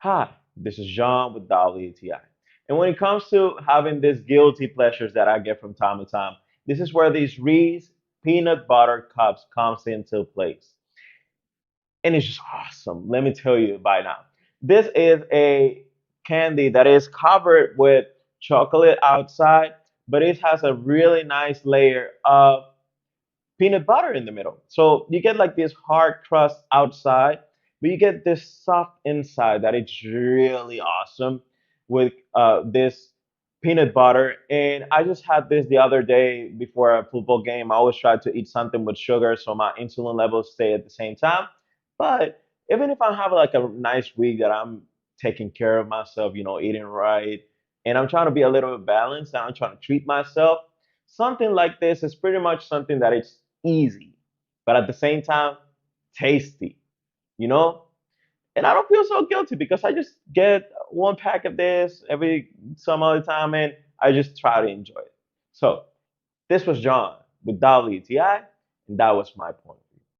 Hi, this is John with WTI. And when it comes to having these guilty pleasures that I get from time to time, this is where these Reese peanut butter cups comes into place. And it's just awesome. Let me tell you by now. This is a candy that is covered with chocolate outside, but it has a really nice layer of peanut butter in the middle. So you get like this hard crust outside, but you get this soft inside that it's really awesome with this peanut butter. And I just had this the other day before a football game. I always try to eat something with sugar so my insulin levels stay at the same time. But even if I have like a nice week that I'm taking care of myself, eating right, and I'm trying to be a little bit balanced and I'm trying to treat myself, something like this is pretty much something that it's easy, but at the same time, tasty, you know? And I don't feel so guilty because I just get one pack of this every some other time and I just try to enjoy it. So this was John with WTI, and that was my point.